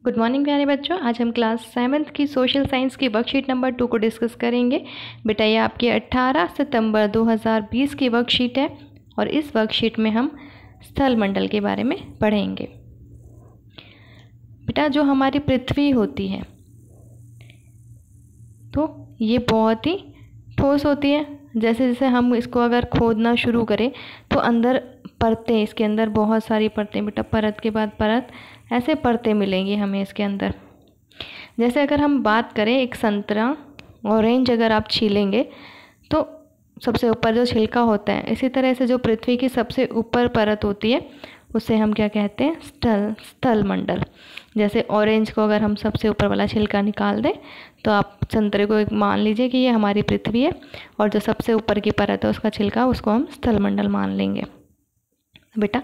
Good morning प्यारे बच्चों। आज हम क्लास 7th की सोशल साइंस की वर्कशीट नंबर 2 को डिस्कस करेंगे। बेटा ये आपकी 18 सितंबर 2020 की वर्कशीट है और इस वर्कशीट में हम स्थल मंडल के बारे में पढ़ेंगे। बेटा जो हमारी पृथ्वी होती है तो ये बहुत ही ठोस होती है। जैसे जैसे हम इसको अगर खोदना शुरू करें तो अंदर परतें, इसके अंदर बहुत सारी परतें, बेटा परत के बाद परत ऐसे परतें मिलेंगी हमें इसके अंदर। जैसे अगर हम बात करें एक संतरा ऑरेंज अगर आप छीलेंगे तो सबसे ऊपर जो छिलका होता है, इसी तरह से जो पृथ्वी की सबसे ऊपर परत होती है उसे हम क्या कहते हैं? स्थल मंडल। जैसे ऑरेंज को अगर हम सबसे ऊपर वाला छिलका निकाल दें तो आप संतरे को एक मान लीजिए कि ये हमारी पृथ्वी है और जो सबसे ऊपर की परत है उसका छिलका, उसको हम स्थल मंडल मान लेंगे। बेटा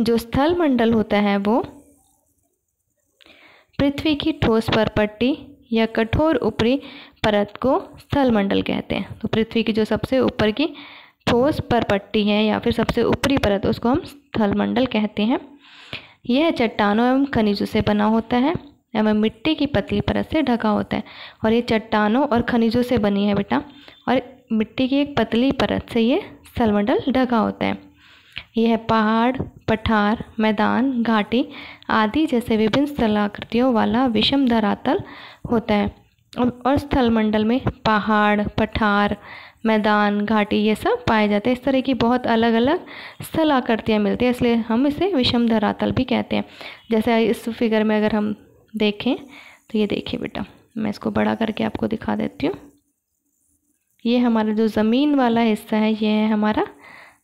जो स्थल मंडल होता है वो पृथ्वी की ठोस परपट्टी या कठोर ऊपरी परत को स्थल मंडल कहते हैं। तो पृथ्वी की जो सबसे ऊपर की ठोस परपट्टी है या फिर सबसे ऊपरी परत, उसको हम स्थल मंडल कहते हैं। यह चट्टानों एवं खनिजों से बना होता है एवं मिट्टी की पतली परत से ढका होता है। और ये चट्टानों और खनिजों से बनी है बेटा, और मिट्टी की एक पतली परत से ये स्थल मंडल ढका होता है। यह पहाड़, पठार, मैदान, घाटी आदि जैसे विभिन्न स्थलाकृतियों वाला विषम धरातल होता है। और स्थल मंडल में पहाड़, पठार, मैदान, घाटी ये सब पाए जाते हैं। इस तरह की बहुत अलग अलग स्थलाकृतियाँ मिलती हैं, इसलिए हम इसे विषम धरातल भी कहते हैं। जैसे इस फिगर में अगर हम देखें तो ये देखिए बेटा, मैं इसको बड़ा करके आपको दिखा देती हूँ। ये हमारा जो ज़मीन वाला हिस्सा है ये है हमारा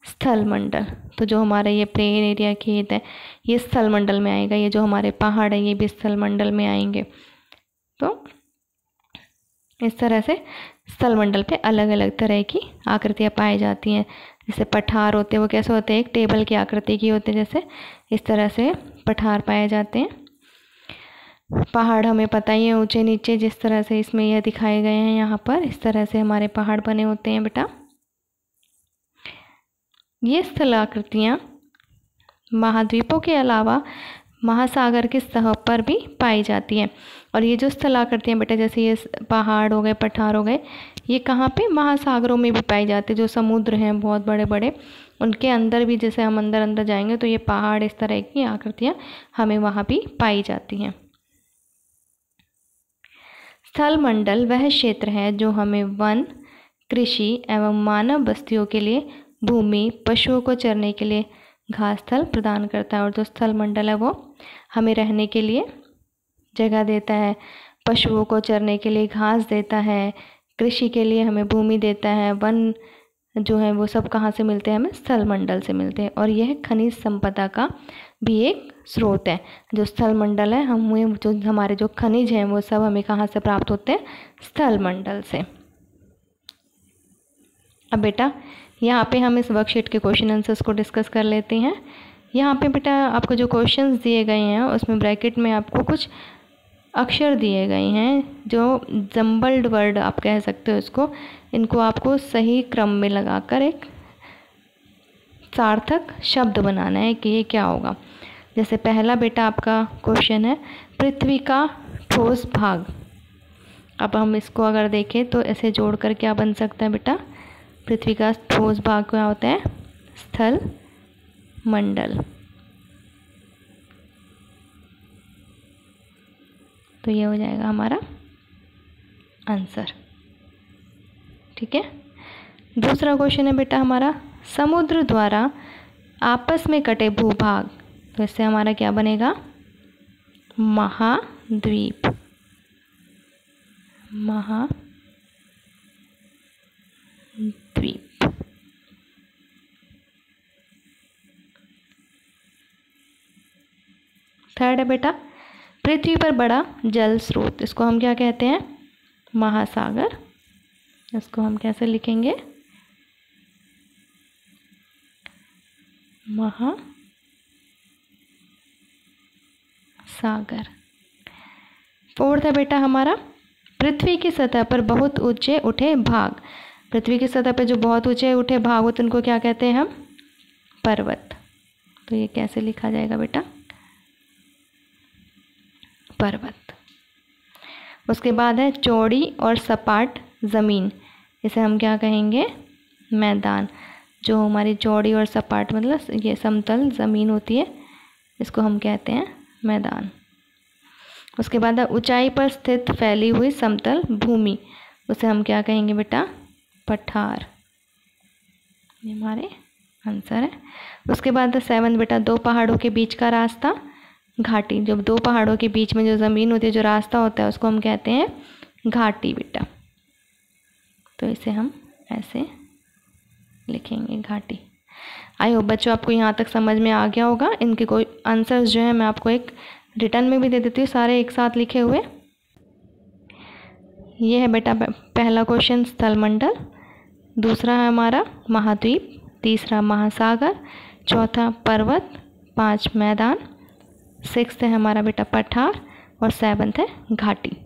स्थल मंडल। तो जो हमारा ये प्लेन एरिया खेत है ये स्थल मंडल में आएगा। ये जो हमारे पहाड़ है ये भी स्थल मंडल में आएंगे। तो इस तरह से स्थल मंडल पे अलग अलग तरह की आकृतियाँ पाई जाती हैं। जैसे पठार होते हैं, वो कैसे होते हैं? एक टेबल की आकृति की होते हैं। जैसे इस तरह से पठार पाए जाते हैं। पहाड़ हमें पता ही है, ऊंचे नीचे जिस तरह से इसमें यह दिखाए गए हैं यहाँ पर, इस तरह से हमारे पहाड़ बने होते हैं बेटा। ये स्थलाकृतियाँ महाद्वीपों के अलावा महासागर की सतह पर भी पाई जाती हैं। और ये जो स्थलाकृतियाँ बेटा, जैसे ये पहाड़ हो गए, पठार हो गए, ये कहाँ पे? महासागरों में भी पाई जाती है। जो समुद्र हैं बहुत बड़े बड़े, उनके अंदर भी जैसे हम अंदर अंदर जाएंगे तो ये पहाड़, इस तरह की आकृतियाँ हमें वहाँ भी पाई जाती हैं। स्थल मंडल वह क्षेत्र है जो हमें वन, कृषि एवं मानव बस्तियों के लिए भूमि, पशुओं को चरने के लिए घास स्थल प्रदान करता है। और जो स्थल मंडल है वो हमें रहने के लिए जगह देता है, पशुओं को चरने के लिए घास देता है, कृषि के लिए हमें भूमि देता है, वन जो है वो सब कहाँ से मिलते हैं? हमें स्थल मंडल से मिलते हैं। और यह खनिज संपदा का भी एक स्रोत है। जो स्थल मंडल है, हमें जो हमारे जो खनिज हैं वो सब हमें कहाँ से प्राप्त होते हैं? स्थल मंडल से। अब बेटा यहाँ पे हम इस वर्कशीट के क्वेश्चन आंसर्स को डिस्कस कर लेते हैं। यहाँ पे बेटा आपको जो क्वेश्चंस दिए गए हैं उसमें ब्रैकेट में आपको कुछ अक्षर दिए गए हैं जो जम्बल्ड वर्ड आप कह सकते हो इसको। इनको आपको सही क्रम में लगाकर एक सार्थक शब्द बनाना है कि ये क्या होगा। जैसे पहला बेटा आपका क्वेश्चन है पृथ्वी का ठोस भाग। अब हम इसको अगर देखें तो ऐसे जोड़कर क्या बन सकता है बेटा? पृथ्वी का ठोस भाग क्या होता है? स्थल मंडल। तो ये हो जाएगा हमारा आंसर। ठीक है। दूसरा क्वेश्चन है बेटा हमारा समुद्र द्वारा आपस में कटे भूभाग। तो इससे हमारा क्या बनेगा? महाद्वीप। महाद्वीप। थर्ड है बेटा पृथ्वी पर बड़ा जल स्रोत। इसको हम क्या कहते हैं? महासागर। इसको हम कैसे लिखेंगे? महासागर। फोर्थ है बेटा हमारा पृथ्वी की सतह पर बहुत ऊंचे उठे भाग। पृथ्वी की सतह पर जो बहुत ऊंचे उठे भाग होते हैं उनको क्या कहते हैं हम? पर्वत। तो ये कैसे लिखा जाएगा बेटा? पर्वत। उसके बाद है चौड़ी और सपाट ज़मीन, इसे हम क्या कहेंगे? मैदान। जो हमारी चौड़ी और सपाट मतलब ये समतल ज़मीन होती है, इसको हम कहते हैं मैदान। उसके बाद है ऊंचाई पर स्थित फैली हुई समतल भूमि, उसे हम क्या कहेंगे बेटा? पठार। ये हमारे आंसर है। उसके बाद 7 बेटा, दो पहाड़ों के बीच का रास्ता घाटी। जब दो पहाड़ों के बीच में जो ज़मीन होती है, जो रास्ता होता है, उसको हम कहते हैं घाटी बेटा। तो इसे हम ऐसे लिखेंगे, घाटी। आई होप बच्चों आपको यहाँ तक समझ में आ गया होगा। इनके कोई आंसर्स जो है मैं आपको एक रिटर्न में भी दे देती हूँ, सारे एक साथ लिखे हुए। ये है बेटा पहला क्वेश्चन स्थलमंडल, दूसरा है हमारा महाद्वीप, तीसरा महासागर, चौथा पर्वत, 5 मैदान, 6 है हमारा बेटा पठार और 7 है घाटी।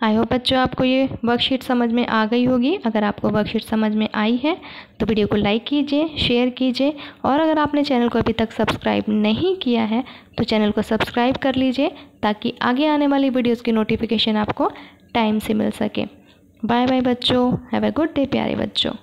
आई होप बच्चों आपको ये वर्कशीट समझ में आ गई होगी। अगर आपको वर्कशीट समझ में आई है तो वीडियो को लाइक कीजिए, शेयर कीजिए, और अगर आपने चैनल को अभी तक सब्सक्राइब नहीं किया है तो चैनल को सब्सक्राइब कर लीजिए, ताकि आगे आने वाली वीडियोस की नोटिफिकेशन आपको टाइम से मिल सके। बाय बाय बच्चों, हैव अ गुड डे प्यारे बच्चों।